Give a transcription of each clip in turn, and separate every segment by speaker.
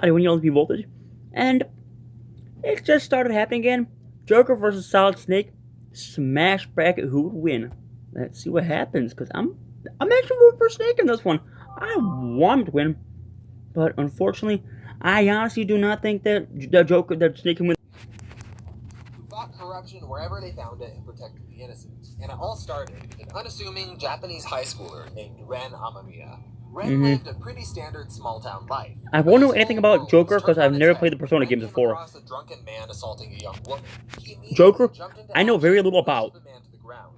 Speaker 1: I do when you be voltage. And it just started happening again. Joker versus Solid Snake. Smash bracket, who would win? Let's see what happens, because I'm actually rooting for Snake in this one. I want him to win, but unfortunately, I honestly do not think that Snake can win.
Speaker 2: Who fought corruption wherever they found it and protected the innocent. And it all started with an unassuming Japanese high schooler named Ren Amamiya. Ren lived a pretty standard small-town life.
Speaker 1: I won't know anything about Joker because I've never played the Persona games before.
Speaker 2: A drunken man assaulting a young woman.
Speaker 1: Joker, I know very little about.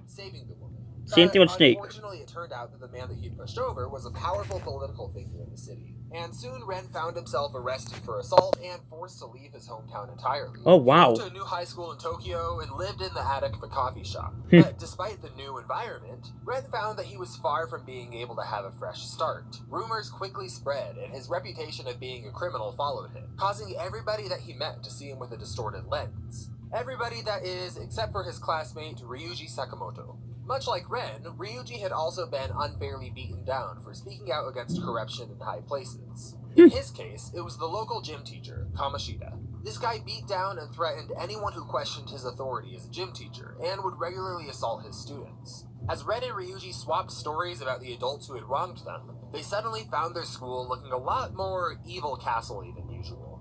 Speaker 2: Saving the woman.
Speaker 1: Same thing with Snake.
Speaker 2: Unfortunately, it turned out that the man that he pushed over was a powerful political figure in the city. And soon Ren found himself arrested for assault and forced to leave his hometown entirely.
Speaker 1: Oh, wow.
Speaker 2: He moved to a new high school in Tokyo and lived in the attic of a coffee shop. But despite the new environment, Ren found that he was far from being able to have a fresh start. Rumors quickly spread, and his reputation of being a criminal followed him, causing everybody that he met to see him with a distorted lens. Everybody, that is, except for his classmate Ryuji Sakamoto. Much like Ren, Ryuji had also been unfairly beaten down for speaking out against corruption in high places. In his case, it was the local gym teacher, Kamoshida. This guy beat down and threatened anyone who questioned his authority as a gym teacher, and would regularly assault his students. As Ren and Ryuji swapped stories about the adults who had wronged them, they suddenly found their school looking a lot more evil castle-y than usual.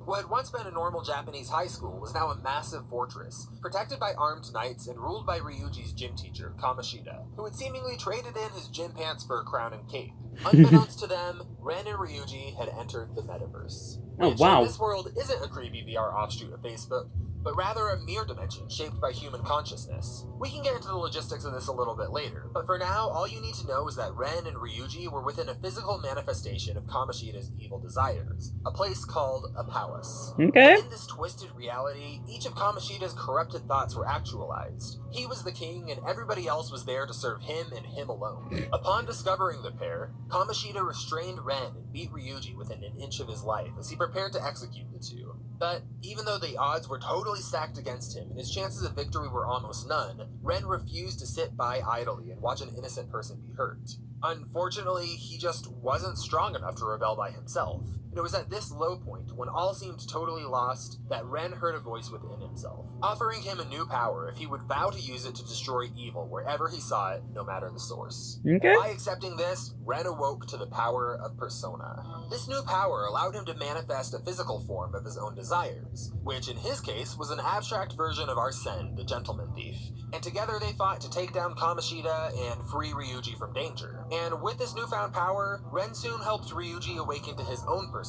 Speaker 2: What had once been a normal Japanese high school was now a massive fortress, protected by armed knights and ruled by Ryuji's gym teacher, Kamoshida, who had seemingly traded in his gym pants for a crown and cape. Unbeknownst to them, Ren and Ryuji had entered the metaverse. Which, in this world, isn't a creepy VR offshoot of Facebook, but rather a mirror dimension shaped by human consciousness. We can get into the logistics of this a little bit later, but for now, all you need to know is that Ren and Ryuji were within a physical manifestation of Kamoshida's evil desires, a place called a palace.
Speaker 1: Okay.
Speaker 2: In this twisted reality, each of Kamoshida's corrupted thoughts were actualized. He was the king, and everybody else was there to serve him and him alone. Upon discovering the pair, Kamoshida restrained Ren and beat Ryuji within an inch of his life as he prepared to execute the two. But even though the odds were totally stacked against him and his chances of victory were almost none, Ren refused to sit by idly and watch an innocent person be hurt. Unfortunately, he just wasn't strong enough to rebel by himself. And it was at this low point, when all seemed totally lost, that Ren heard a voice within himself, offering him a new power if he would vow to use it to destroy evil wherever he saw it, no matter the source. By accepting this, Ren awoke to the power of Persona. This new power allowed him to manifest a physical form of his own desires, which in his case was an abstract version of Arsene, the gentleman thief. And together they fought to take down Kamoshida and free Ryuji from danger. And with this newfound power, Ren soon helped Ryuji awaken to his own persona.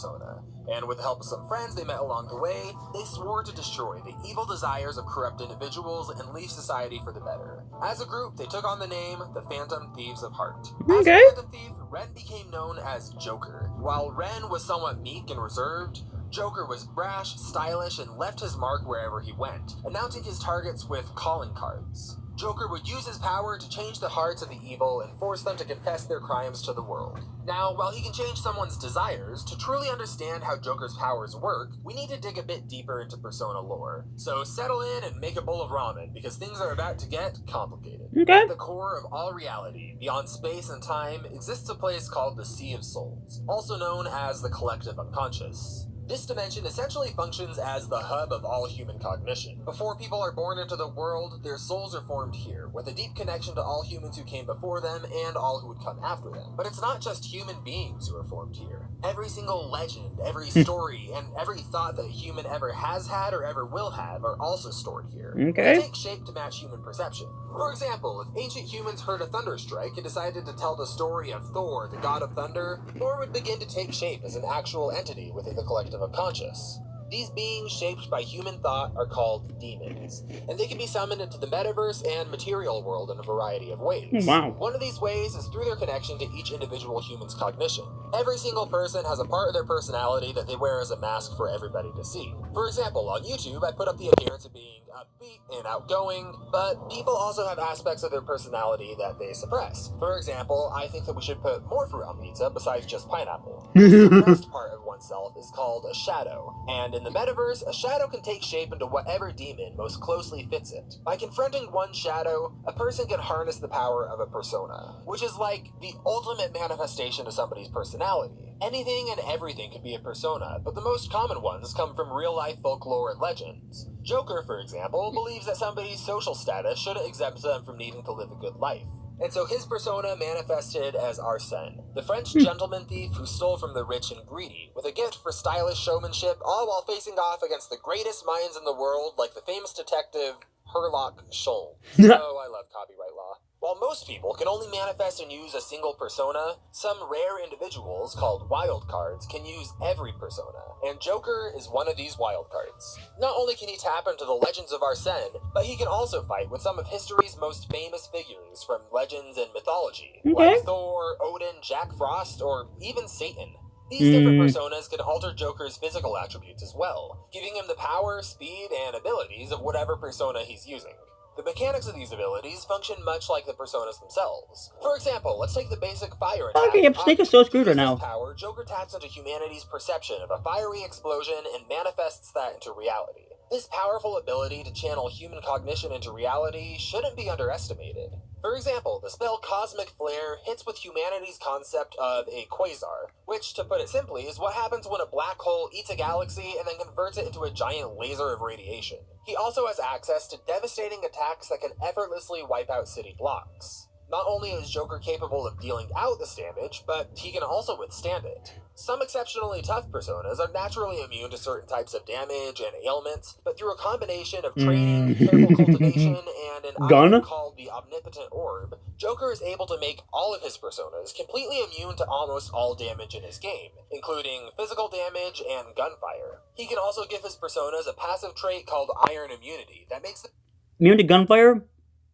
Speaker 2: And with the help of some friends they met along the way, they swore to destroy the evil desires of corrupt individuals and leave society for the better. As a group, they took on the name the Phantom Thieves of Heart. As a Phantom Thief, Ren became known as Joker. While Ren was somewhat meek and reserved, Joker was brash, stylish, and left his mark wherever he went, announcing his targets with calling cards. Joker would use his power to change the hearts of the evil and force them to confess their crimes to the world. Now, while he can change someone's desires, to truly understand how Joker's powers work, we need to dig a bit deeper into Persona lore. So settle in and make a bowl of ramen, because things are about to get complicated. At the core of all reality, beyond space and time, exists a place called the Sea of Souls, also known as the Collective Unconscious. This dimension essentially functions as the hub of all human cognition. Before people are born into the world, their souls are formed here, with a deep connection to all humans who came before them and all who would come after them. But it's not just human beings who are formed here. Every single legend, every story, and every thought that a human ever has had or ever will have are also stored here. They take shape to match human perception. For example, if ancient humans heard a thunder strike and decided to tell the story of Thor, the god of thunder, Thor would begin to take shape as an actual entity within the collective unconscious. These beings shaped by human thought are called demons, and they can be summoned into the metaverse and material world in a variety of ways. One of these ways is through their connection to each individual human's cognition. Every single person has a part of their personality that they wear as a mask for everybody to see. For example, on YouTube, I put up the appearance of being upbeat and outgoing, but people also have aspects of their personality that they suppress. For example, I think that we should put more fruit on pizza besides just pineapple. The suppressed part of oneself is called a shadow, and in the metaverse, a shadow can take shape into whatever demon most closely fits it. By confronting one shadow, a person can harness the power of a persona, which is like the ultimate manifestation of somebody's personality. Anything and everything can be a persona, but the most common ones come from real-life folklore and legends. Joker, for example, believes that somebody's social status shouldn't exempt them from needing to live a good life. And so his persona manifested as Arsène, the French gentleman thief who stole from the rich and greedy, with a gift for stylish showmanship, all while facing off against the greatest minds in the world, like the famous detective Herlock Sholmes. Oh, I love copyright law. While most people can only manifest and use a single persona, some rare individuals, called wildcards, can use every persona, and Joker is one of these wildcards. Not only can he tap into the legends of Arsène, but he can also fight with some of history's most famous figures from legends and mythology, like Thor, Odin, Jack Frost, or even Satan. These different personas can alter Joker's physical attributes as well, giving him the power, speed, and abilities of whatever persona he's using. The mechanics of these abilities function much like the personas themselves. For example, let's take the basic fire attack.
Speaker 1: Okay, yep, Snake is so screwed right now.
Speaker 2: Power, Joker taps into humanity's perception of a fiery explosion and manifests that into reality. This powerful ability to channel human cognition into reality shouldn't be underestimated. For example, the spell Cosmic Flare hits with humanity's concept of a quasar, which, to put it simply, is what happens when a black hole eats a galaxy and then converts it into a giant laser of radiation. He also has access to devastating attacks that can effortlessly wipe out city blocks. Not only is Joker capable of dealing out this damage, but he can also withstand it. Some exceptionally tough personas are naturally immune to certain types of damage and ailments, but through a combination of training, careful cultivation, and an item called the Omnipotent Orb, Joker is able to make all of his personas completely immune to almost all damage in his game, including physical damage and gunfire. He can also give his personas a passive trait called Iron Immunity that makes them
Speaker 1: immune to gunfire?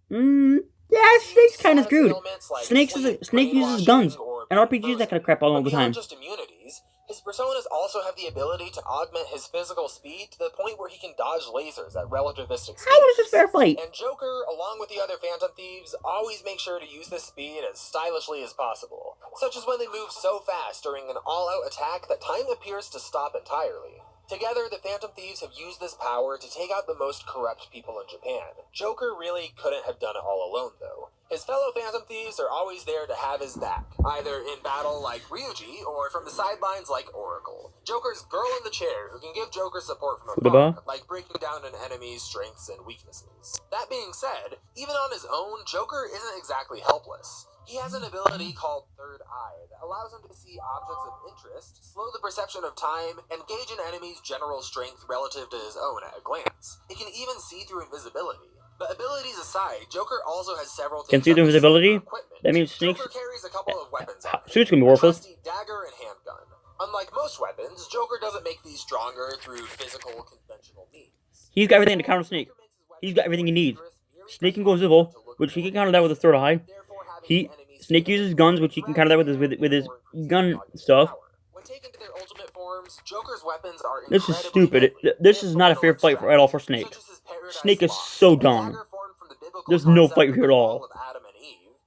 Speaker 1: Yeah, Snake's kind of screwed. Snake uses guns and RPGs, that kind of crap all the time.
Speaker 2: Just immunities, his personas also have the ability to augment his physical speed to the point where he can dodge lasers at relativistic speeds.
Speaker 1: How is this fair fight?
Speaker 2: And Joker, along with the other Phantom Thieves, always make sure to use this speed as stylishly as possible, such as when they move so fast during an all-out attack that time appears to stop entirely. Together, the Phantom Thieves have used this power to take out the most corrupt people in Japan. Joker really couldn't have done it all alone, though. His fellow Phantom Thieves are always there to have his back, either in battle like Ryuji, or from the sidelines like Oracle. Joker's girl in the chair, who can give Joker support from afar, like breaking down an enemy's strengths and weaknesses. That being said, even on his own, Joker isn't exactly helpless. He has an ability called Third Eye that allows him to see objects of interest, slow the perception of time, and gauge an enemy's general strength relative to his own at a glance. It can even see through invisibility. But abilities aside, Joker also has several things.
Speaker 1: Can see through invisibility? That means Snake's
Speaker 2: Joker carries a couple of weapons on him.
Speaker 1: Suit's gonna be worthless.
Speaker 2: A trusty dagger and handgun. Unlike most weapons, Joker doesn't make these stronger through physical, conventional means.
Speaker 1: He's got everything to counter Snake. He's got everything he needs. Snake can go invisible, which he can counter that with his third eye. Snake uses guns, which he can counter that with his gun stuff.
Speaker 2: When taken to their ultimate forms, Joker's weapons are
Speaker 1: this is stupid. This is not a fair fight at all for Snake. Snake is so dumb. There's no fight here at all.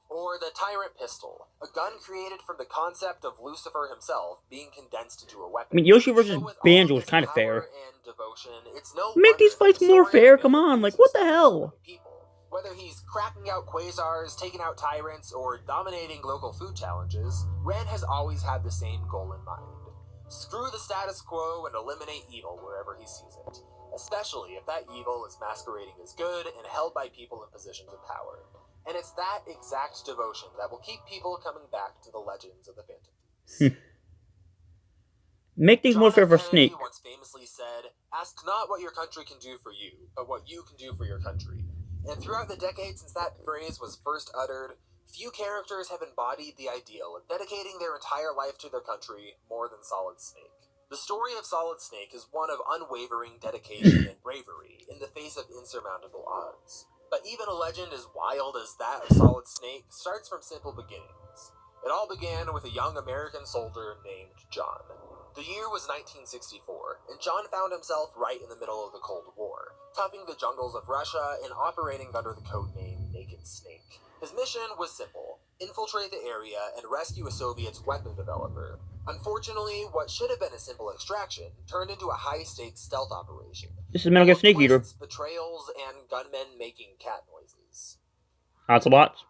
Speaker 2: Or the Tyrant Pistol, a gun created from the concept of Lucifer himself being condensed into a weapon.
Speaker 1: I mean, Yoshi versus Banjo is kind of fair. Make these fights more fair, come on, like, what the hell?
Speaker 2: Whether he's cracking out quasars, taking out tyrants, or dominating local food challenges, Ren has always had the same goal in mind. Screw the status quo and eliminate evil wherever he sees it, especially if that evil is masquerading as good and held by people in positions of power. And it's that exact devotion that will keep people coming back to the legends of the Phantom Thieves.
Speaker 1: Make things more fair for Snake.
Speaker 2: John F. Kennedy once famously said, "Ask not what your country can do for you, but what you can do for your country." And throughout the decades since that phrase was first uttered, few characters have embodied the ideal of dedicating their entire life to their country more than Solid Snake. The story of Solid Snake is one of unwavering dedication and bravery in the face of insurmountable odds. But even a legend as wild as that of Solid Snake starts from simple beginnings. It all began with a young American soldier named John. The year was 1964, and John found himself right in the middle of the Cold War, toughing the jungles of Russia and operating under the codename Naked Snake. His mission was simple: infiltrate the area and rescue a Soviet weapon developer. Unfortunately, what should have been a simple extraction turned into a high-stakes stealth operation.
Speaker 1: This is Metal Gear Snake Eater.
Speaker 2: Betrayals, and gunmen making cat noises.
Speaker 1: Lots of bots.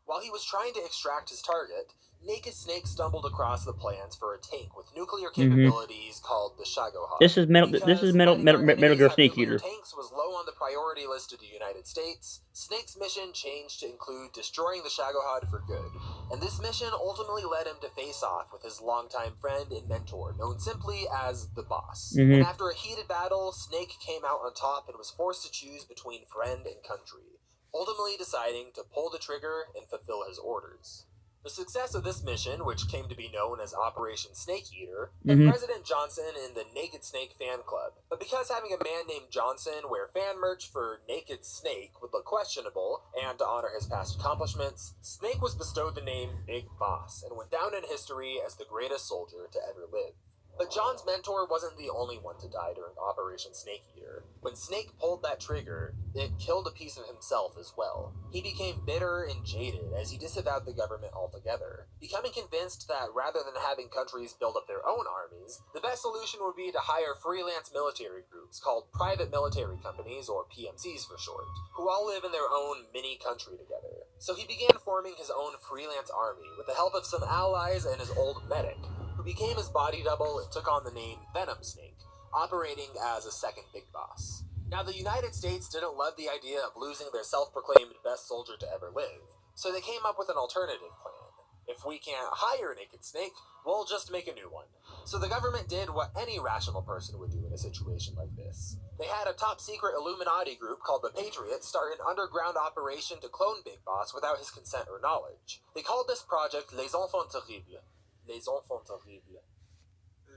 Speaker 2: While he was trying to extract his target, Naked Snake stumbled across the plans for a tank with nuclear
Speaker 1: Mm-hmm.
Speaker 2: capabilities called the Shagohod.
Speaker 1: This is Metal
Speaker 2: Because
Speaker 1: Metal
Speaker 2: letting our enemies
Speaker 1: Gear
Speaker 2: have
Speaker 1: Snake
Speaker 2: nuclear
Speaker 1: Eater.
Speaker 2: tanks was low on the priority list of the United States, Snake's mission changed to include destroying the Shagohod for good. And this mission ultimately led him to face off with his longtime friend and mentor, known simply as the Boss.
Speaker 1: Mm-hmm.
Speaker 2: And after a heated battle, Snake came out on top and was forced to choose between friend and country, ultimately deciding to pull the trigger and fulfill his orders. The success of this mission, which came to be known as Operation Snake Eater, put President Johnson in the Naked Snake fan club. But because having a man named Johnson wear fan merch for Naked Snake would look questionable, and to honor his past accomplishments, Snake was bestowed the name Big Boss and went down in history as the greatest soldier to ever live. But John's mentor wasn't the only one to die during Operation Snake Eater. When Snake pulled that trigger, it killed a piece of himself as well. He became bitter and jaded as he disavowed the government altogether, becoming convinced that rather than having countries build up their own armies, the best solution would be to hire freelance military groups called private military companies, or PMCs for short, who all live in their own mini-country together. So he began forming his own freelance army with the help of some allies and his old medic, who became his body double and took on the name Venom Snake, operating as a second Big Boss. Now, the United States didn't love the idea of losing their self-proclaimed best soldier to ever live, so they came up with an alternative plan. If we can't hire Naked Snake, we'll just make a new one. So the government did what any rational person would do in a situation like this. They had a top-secret Illuminati group called the Patriots start an underground operation to clone Big Boss without his consent or knowledge. They called this project Les Enfants Terribles. Les Enfants Terribles.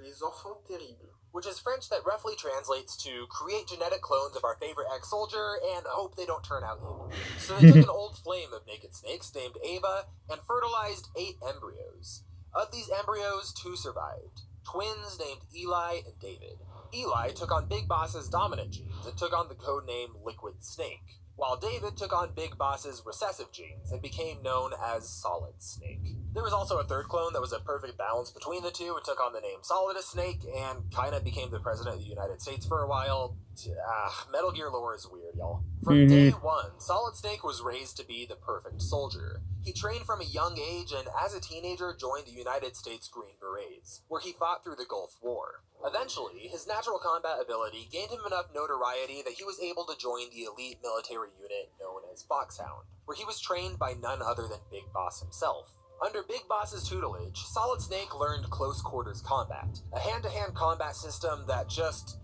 Speaker 2: Les Enfants Terribles. Which is French that roughly translates to create genetic clones of our favorite ex-soldier and hope they don't turn out evil. So they took an old flame of Naked Snakes named Ava and fertilized 8 embryos. Of these embryos, 2 survived. Twins named Eli and David. Eli took on Big Boss's dominant genes and took on the codename Liquid Snake, while David took on Big Boss's recessive genes and became known as Solid Snake. There was also a third clone that was a perfect balance between the two and took on the name Solidus Snake and kinda became the president of the United States for a while. Metal Gear lore is weird, y'all. From day one, Solid Snake was raised to be the perfect soldier. He trained from a young age and as a teenager joined the United States Green Berets, where he fought through the Gulf War. Eventually, his natural combat ability gained him enough notoriety that he was able to join the elite military unit known as Foxhound, where he was trained by none other than Big Boss himself. Under Big Boss's tutelage, Solid Snake learned close quarters combat, a hand-to-hand combat system that just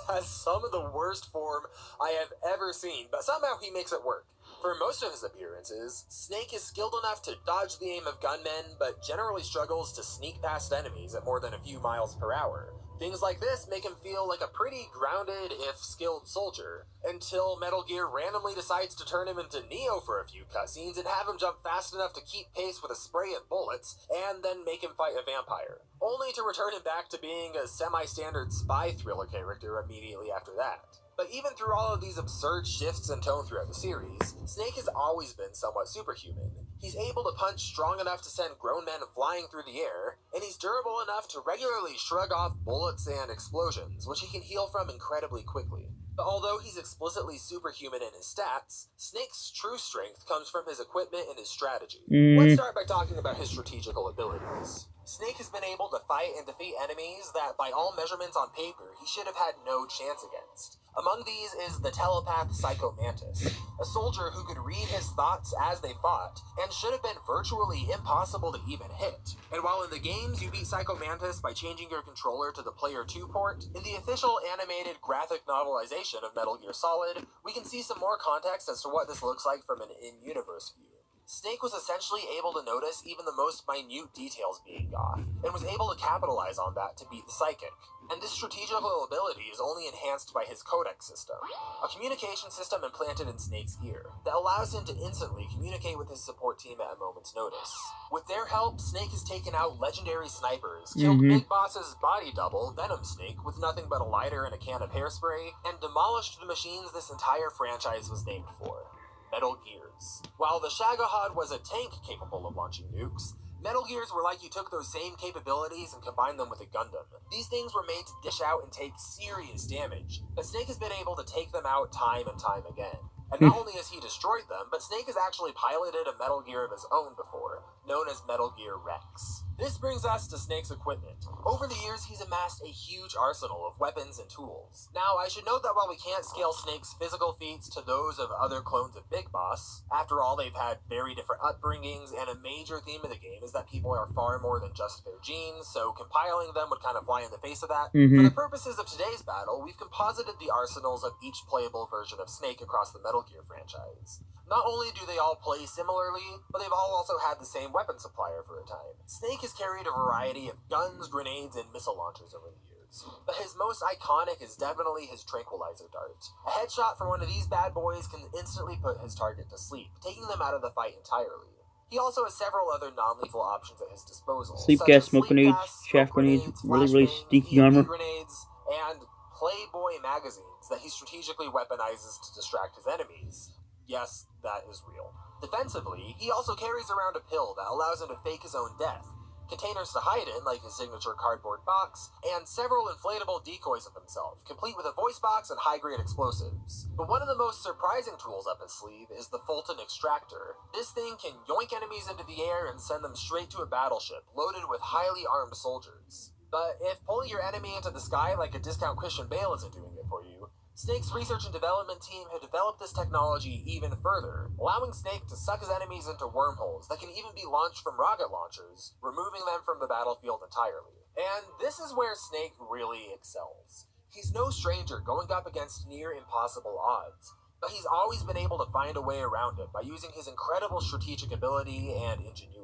Speaker 2: has some of the worst form I have ever seen, but somehow he makes it work. For most of his appearances, Snake is skilled enough to dodge the aim of gunmen, but generally struggles to sneak past enemies at more than a few miles per hour. Things like this make him feel like a pretty grounded, if skilled soldier, until Metal Gear randomly decides to turn him into Neo for a few cutscenes and have him jump fast enough to keep pace with a spray of bullets, and then make him fight a vampire, only to return him back to being a semi-standard spy thriller character immediately after that. But even through all of these absurd shifts in tone throughout the series, Snake has always been somewhat superhuman. He's able to punch strong enough to send grown men flying through the air, and he's durable enough to regularly shrug off bullets and explosions, which he can heal from incredibly quickly. But although he's explicitly superhuman in his stats, Snake's true strength comes from his equipment and his strategy. Let's start by talking about his strategical abilities. Snake has been able to fight and defeat enemies that, by all measurements on paper, he should have had no chance against. Among these is the telepath Psycho Mantis, a soldier who could read his thoughts as they fought, and should have been virtually impossible to even hit. And while in the games you beat Psycho Mantis by changing your controller to the Player 2 port, in the official animated graphic novelization of Metal Gear Solid, we can see some more context as to what this looks like from an in-universe view. Snake was essentially able to notice even the most minute details being off, and was able to capitalize on that to beat the Psychic. And this strategical ability is only enhanced by his codec system, a communication system implanted in Snake's ear that allows him to instantly communicate with his support team at a moment's notice. With their help, Snake has taken out legendary snipers, killed Big Boss's body double, Venom Snake, with nothing but a lighter and a can of hairspray, and demolished the machines this entire franchise was named for. Metal Gears. While the Shagohod was a tank capable of launching nukes, Metal Gears were like you took those same capabilities and combined them with a Gundam. These things were made to dish out and take serious damage, but Snake has been able to take them out time and time again. And not only has he destroyed them, but Snake has actually piloted a Metal Gear of his own before, known as Metal Gear Rex. This brings us to Snake's equipment. Over the years, he's amassed a huge arsenal of weapons and tools. Now, I should note that while we can't scale Snake's physical feats to those of other clones of Big Boss, after all, they've had very different upbringings, and a major theme of the game is that people are far more than just their genes, so compiling them would kind of fly in the face of that. For the purposes of today's battle, we've composited the arsenals of each playable version of Snake across the Metal Gear franchise. Not only do they all play similarly, but they've all also had the same weapon supplier for a time. Snake has carried a variety of guns, grenades, and missile launchers over the years, but his most iconic is definitely his tranquilizer dart. A headshot from one of these bad boys can instantly put his target to sleep, taking them out of the fight entirely. He also has several other non-lethal options at his disposal.
Speaker 1: Sleep
Speaker 2: such
Speaker 1: gas,
Speaker 2: as
Speaker 1: smoke
Speaker 2: sleep
Speaker 1: grenades,
Speaker 2: gas,
Speaker 1: shaft
Speaker 2: smoke
Speaker 1: grenades, really
Speaker 2: flashbangs,
Speaker 1: sneaky
Speaker 2: EMP
Speaker 1: armor.
Speaker 2: grenades, and Playboy magazines that he strategically weaponizes to distract his enemies. Yes, that is real. Defensively, he also carries around a pill that allows him to fake his own death, containers to hide in, like his signature cardboard box, and several inflatable decoys of himself, complete with a voice box and high-grade explosives. But one of the most surprising tools up his sleeve is the Fulton Extractor. This thing can yoink enemies into the air and send them straight to a battleship, loaded with highly armed soldiers. But if pulling your enemy into the sky like a discount Christian Bale isn't doing it for you, Snake's research and development team had developed this technology even further, allowing Snake to suck his enemies into wormholes that can even be launched from rocket launchers, removing them from the battlefield entirely. And this is where Snake really excels. He's no stranger going up against near impossible odds, but he's always been able to find a way around it by using his incredible strategic ability and ingenuity.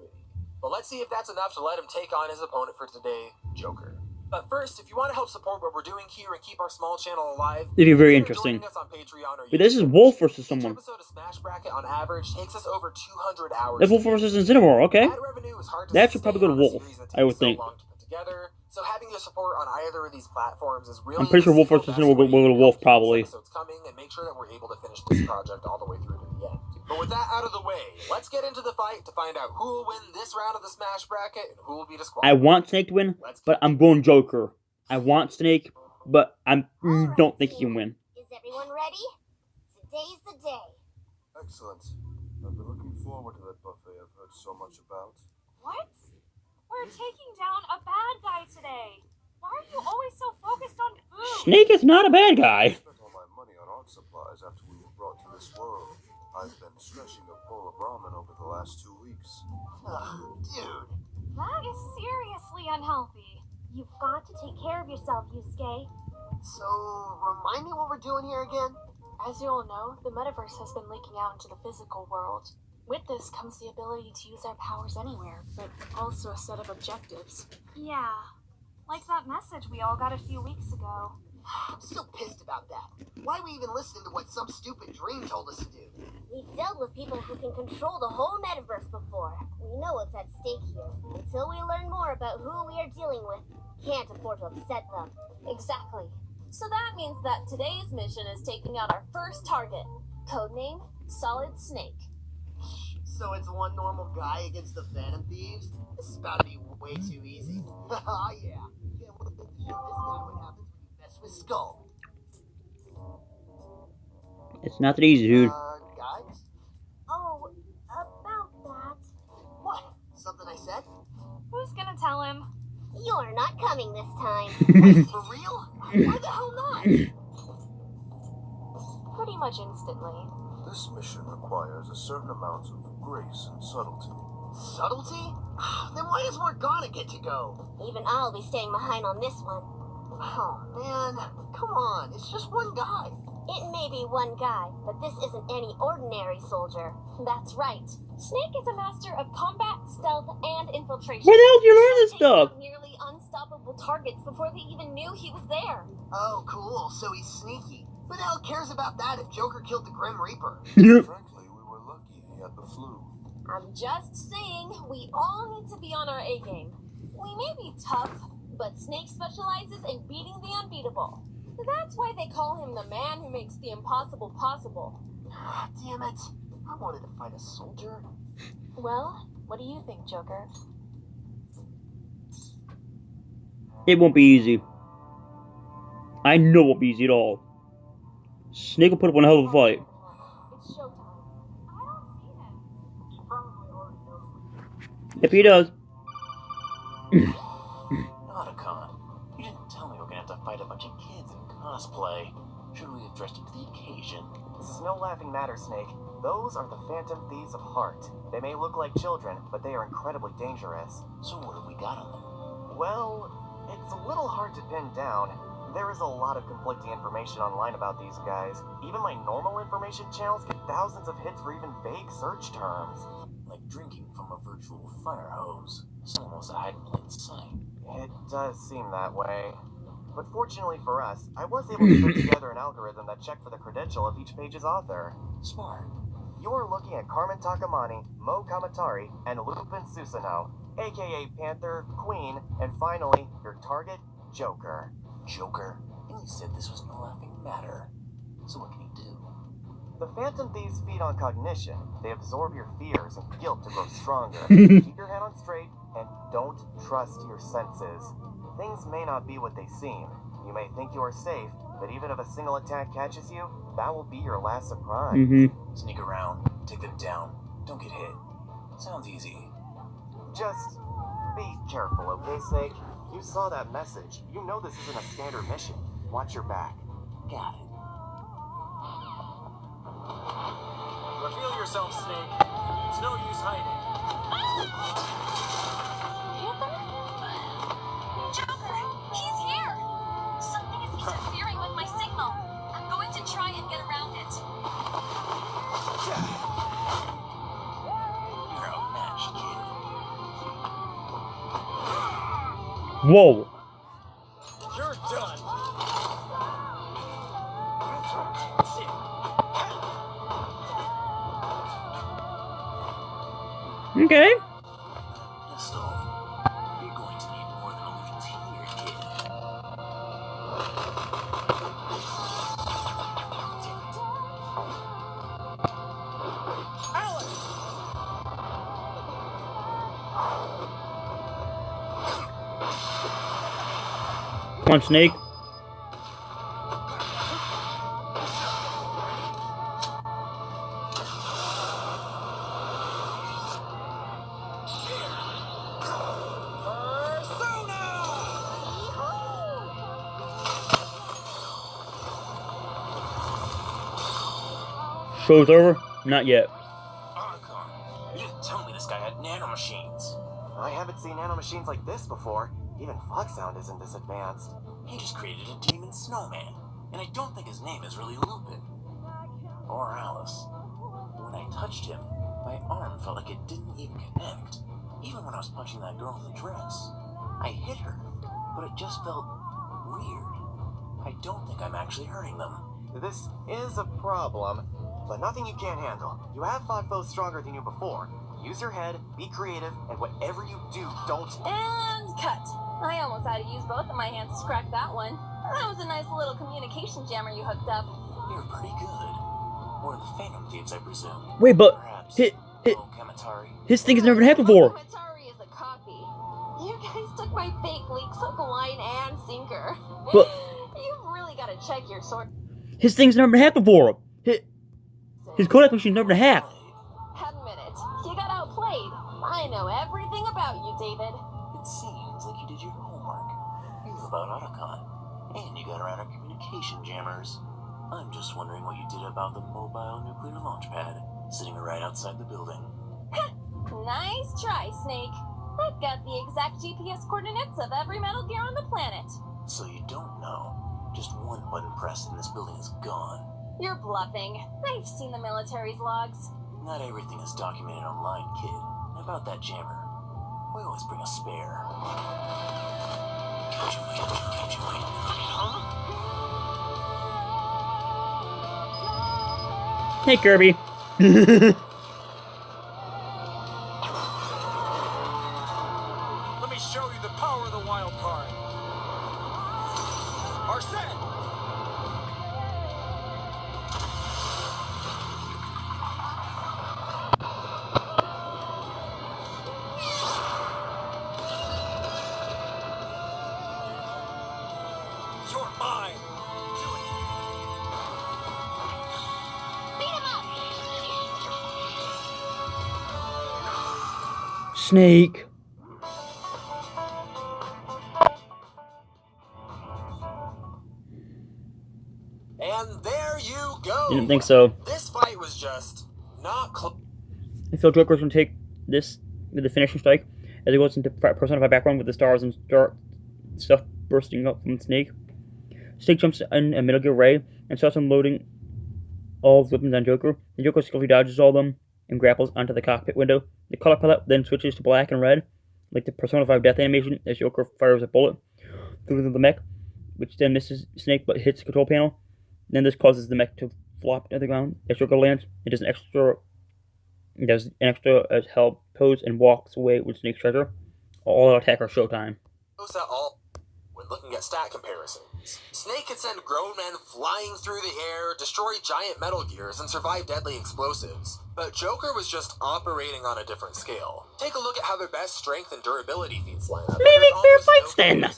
Speaker 2: But let's see if that's enough to let him take on his opponent for today, Joker. But first, if you want to help support what we're doing here and keep our small channel alive,
Speaker 1: It'd be very
Speaker 2: consider
Speaker 1: interesting.
Speaker 2: joining us on Patreon or
Speaker 1: But this is
Speaker 2: YouTube.
Speaker 1: Wolf versus
Speaker 2: Each
Speaker 1: someone.
Speaker 2: episode of Smash Bracket on average takes us over 200 hours.
Speaker 1: That's Wolf
Speaker 2: to
Speaker 1: versus
Speaker 2: make.
Speaker 1: Incineroar, okay?
Speaker 2: Ad revenue is hard to
Speaker 1: That should probably go to
Speaker 2: sustain on a
Speaker 1: Wolf,
Speaker 2: series that
Speaker 1: I would
Speaker 2: takes so
Speaker 1: think.
Speaker 2: long to put together, so having your support on either of these platforms is really
Speaker 1: I'm pretty sure
Speaker 2: the
Speaker 1: Wolf
Speaker 2: single
Speaker 1: versus
Speaker 2: best
Speaker 1: Incineroar
Speaker 2: way
Speaker 1: will go to
Speaker 2: to
Speaker 1: Wolf,
Speaker 2: help keep
Speaker 1: probably.
Speaker 2: these episodes coming and make sure that we're able to finish this project all the way through to the end. But with that out of the way, let's get into the fight to find out who will win this round of the Smash Bracket and who will be
Speaker 1: I
Speaker 2: disqualified.
Speaker 1: want Snake to win, but I'm going Joker. I want Snake, but I don't think he can win.
Speaker 3: Is everyone ready? Today's the day.
Speaker 4: Excellent. I've been looking forward to that buffet I've heard so much about.
Speaker 5: What? We're taking down a bad guy today. Why are you always so focused on food?
Speaker 1: Snake is not a bad guy.
Speaker 4: I spent all my money on art supplies after we were brought to this world. I've been stretching a bowl of ramen over the last 2 weeks.
Speaker 3: Dude.
Speaker 5: That is seriously unhealthy.
Speaker 3: You've got to take care of yourself, Yusuke. So, remind me what we're doing here again?
Speaker 5: As you all know, the metaverse has been leaking out into the physical world. With this comes the ability to use our powers anywhere, but also a set of objectives. Yeah, like that message we all got a few weeks ago.
Speaker 3: I'm still pissed about that. Why we even listen to what some stupid dream told us to do? We've dealt with people who can control the whole metaverse before. We know what's at stake here. Until we learn more about who we are dealing with, can't afford to upset them.
Speaker 5: Exactly. So that means that today's mission is taking out our first target. Codename Solid Snake.
Speaker 3: So it's one normal guy against the Phantom Thieves? This is about to be way too easy. Haha, yeah. Can't wait to show this guy what happens when you mess with Skull.
Speaker 1: It's not that easy, dude.
Speaker 3: Guys? Oh, about that. What? Something I said?
Speaker 5: Who's gonna tell him?
Speaker 3: You're not coming this time.
Speaker 1: Wait,
Speaker 3: for real? Why the hell not?
Speaker 5: Pretty much instantly.
Speaker 4: This mission requires a certain amount of grace and subtlety.
Speaker 3: Subtlety? Then why does Morgana get to go? Even I'll be staying behind on this one. Oh, man. Come on. It's just one guy. It may be one guy, but this isn't any ordinary soldier. That's right.
Speaker 5: Snake is a master of combat, stealth, and infiltration.
Speaker 1: where the hell did you learn this
Speaker 5: Taking
Speaker 1: stuff?
Speaker 5: out nearly unstoppable targets before they even knew he was there.
Speaker 3: Oh, cool. So he's sneaky. Who the hell cares about that if Joker killed the Grim Reaper?
Speaker 4: Frankly, we were lucky he had the flu.
Speaker 5: I'm just saying, we all need to be on our A game. We may be tough, but Snake specializes in beating the unbeatable. That's why they call him the man who makes the impossible possible.
Speaker 3: Damn it. I wanted to fight a soldier.
Speaker 5: Well, what do you think, Joker?
Speaker 1: It won't be easy. I know it won't be easy at all. Snake will put up one hell of a fight.
Speaker 5: It's showtime. I don't see him.
Speaker 3: She probably already knows what
Speaker 1: Yep, he does.
Speaker 6: Otacon, you didn't tell me we're gonna have to fight a bunch of kids in cosplay. Should we have dressed up for the occasion?
Speaker 7: This is no laughing matter, Snake. Those are the Phantom Thieves of Heart. They may look like children, but they are incredibly dangerous.
Speaker 6: So what have we got on them?
Speaker 7: Well, it's a little hard to pin down. There is a lot of conflicting information online about these guys. Even my normal information channels get thousands of hits for even vague search terms.
Speaker 6: Like drinking from a virtual fire hose. It's almost a hide in plain sight.
Speaker 7: It does seem that way. But fortunately for us, I was able to put together an algorithm that checked for the credential of each page's author.
Speaker 6: Smart.
Speaker 7: You're looking at Carmen Takamani, Mo Kamatari, and Lupin Susanoo, aka Panther, Queen, and finally, your target, Joker.
Speaker 6: Joker? And you said this was no laughing matter. So what can you do?
Speaker 7: The Phantom Thieves feed on cognition. They absorb your fears and guilt to grow stronger. Keep your head on straight and don't trust your senses. Things may not be what they seem. You may think you are safe, but even if a single attack catches you, that will be your last surprise.
Speaker 6: Sneak around, take them down, don't get hit. Sounds easy.
Speaker 7: Just be careful, okay, Snake? You saw that message. You know this isn't a standard mission. Watch your back.
Speaker 6: Got it.
Speaker 2: Reveal yourself, Snake. It's no use hiding.
Speaker 5: Joker! He's here! Something is interfering with my signal. I'm going to try and get around it.
Speaker 6: You're outmatched, kid.
Speaker 1: Whoa.
Speaker 2: You're done.
Speaker 1: Okay.
Speaker 6: Pistol. You're going to need more than a little here, kid.
Speaker 1: Come on, Snake. Show's over? Not yet.
Speaker 6: Otacon, you didn't tell me this guy had nanomachines.
Speaker 7: I haven't seen nanomachines like this before. Even Foxhound isn't this advanced.
Speaker 6: He just created a demon snowman, and I don't think his name is really Lupin. Or Alice. When I touched him, my arm felt like it didn't even connect. Even when I was punching that girl in the dress. I hit her, but it just felt weird. I don't think I'm actually hurting them.
Speaker 7: This is a problem, but nothing you can't handle. You have fought foes stronger than you before. Use your head, be creative, and whatever you do, don't...
Speaker 8: And cut. I almost had to use both of my hands to crack that one. That was a nice little communication jammer you hooked up.
Speaker 6: You're pretty good. Or the Phantom Thieves, I presume.
Speaker 1: Wait, but
Speaker 6: Perhaps.
Speaker 1: Mo
Speaker 6: Kamatari.
Speaker 1: his thing has never been happened before.
Speaker 8: Atari is a copy. You guys took my fake leaks hook, line, and sinker.
Speaker 1: But
Speaker 8: You've really got to check your sword.
Speaker 1: his thing's never been happened before. His Kodak machine's never been hacked.
Speaker 8: Admit it. You got outplayed. I know everything about you, David.
Speaker 6: It seems like you did your homework. You knew about Otacon. And you got around our communication jammers. I'm just wondering what you did about the mobile nuclear launch pad sitting right outside the building.
Speaker 8: Nice try, Snake. I've got the exact GPS coordinates of every Metal Gear on the planet.
Speaker 6: So you don't know. Just one button pressed and this building is gone.
Speaker 8: You're bluffing. I've seen the military's logs.
Speaker 6: Not everything is documented online, kid. And about that jammer, we always bring a spare.
Speaker 1: Hey, Kirby.
Speaker 2: Let me show you the power of the wild card. Arsene! You're mine!
Speaker 3: Beat him up!
Speaker 1: Snake.
Speaker 2: And there you go.
Speaker 1: Didn't think so.
Speaker 2: This fight was just not close.
Speaker 1: I feel Joker's gonna take this with the finishing strike as he goes into Persona 5 background with the stars and stuff bursting up from Snake. Snake jumps in a Metal Gear Ray and starts unloading all the weapons on Joker. The Joker skillfully dodges all of them and grapples onto the cockpit window. The color palette then switches to black and red, like the Persona 5 death animation, as Joker fires a bullet through the mech, which then misses Snake but hits the control panel. Then this causes the mech to flop to the ground. As Joker lands, it does an extra as hell pose and walks away with Snake's treasure. All-out attacker showtime.
Speaker 2: At all when looking at stat comparisons. Snake could send grown men flying through the air, destroy giant Metal Gears, and survive deadly explosives. But Joker was just operating on a different scale. Take a look at how their best strength and durability feats line up.
Speaker 1: Maybe fair fights then.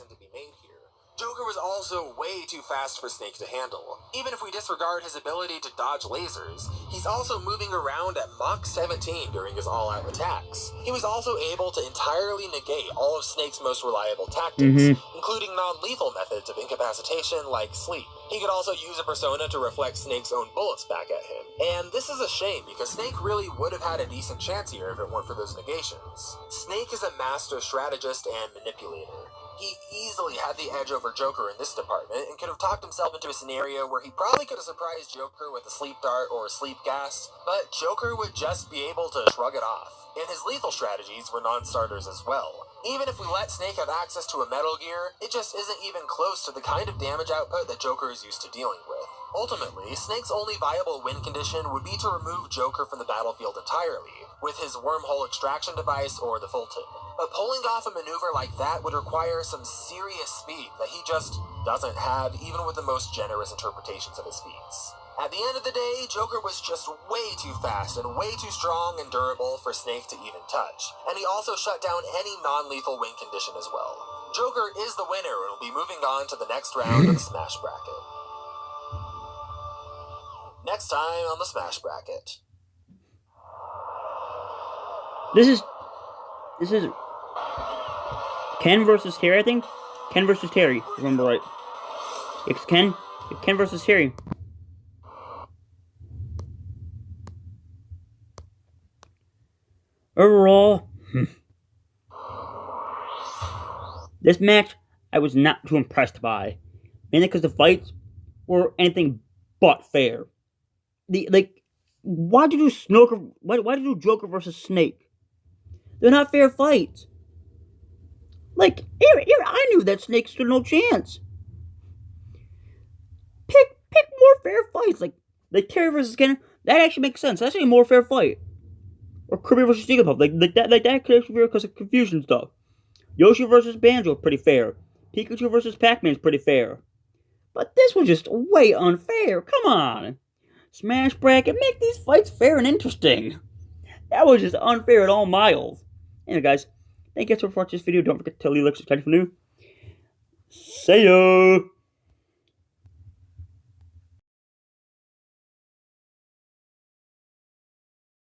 Speaker 2: Joker was also way too fast for Snake to handle. Even if we disregard his ability to dodge lasers, he's also moving around at Mach 17 during his all-out attacks. He was also able to entirely negate all of Snake's most reliable tactics, including non-lethal methods of incapacitation like sleep. He could also use a persona to reflect Snake's own bullets back at him. And this is a shame because Snake really would have had a decent chance here if it weren't for those negations. Snake is a master strategist and manipulator. He easily had the edge over Joker in this department and could have talked himself into a scenario where he probably could have surprised Joker with a sleep dart or a sleep gas, but Joker would just be able to shrug it off. And his lethal strategies were non-starters as well. Even if we let Snake have access to a Metal Gear, it just isn't even close to the kind of damage output that Joker is used to dealing with. Ultimately, Snake's only viable win condition would be to remove Joker from the battlefield entirely, with his wormhole extraction device or the Fulton. But pulling off a maneuver like that would require some serious speed that he just doesn't have, even with the most generous interpretations of his feats. At the end of the day, Joker was just way too fast and way too strong and durable for Snake to even touch, and he also shut down any non-lethal win condition as well. Joker is the winner and will be moving on to the next round of the Smash Bracket. Next time on the Smash Bracket.
Speaker 1: This is Ken versus Terry, I think. Ken versus Terry, if I remember right. It's Ken versus Terry. Overall, this match I was not too impressed by, mainly because the fights were anything but fair. Why did you do Joker versus Snake? They're not fair fights. I knew that Snake stood no chance. Pick more fair fights, like Terry versus Ken. That actually makes sense. That's actually a more fair fight. Or Kirby versus Jigglypuff, like that could actually be fair because of confusion stuff. Yoshi versus Banjo, pretty fair. Pikachu versus Pac-Man's pretty fair. But this was just way unfair. Come on. Smash Bracket, make these fights fair and interesting. That was just unfair at all miles. Anyway, guys, thank you so much for watching this video. Don't forget to leave a like, subscribe if you're new. See ya!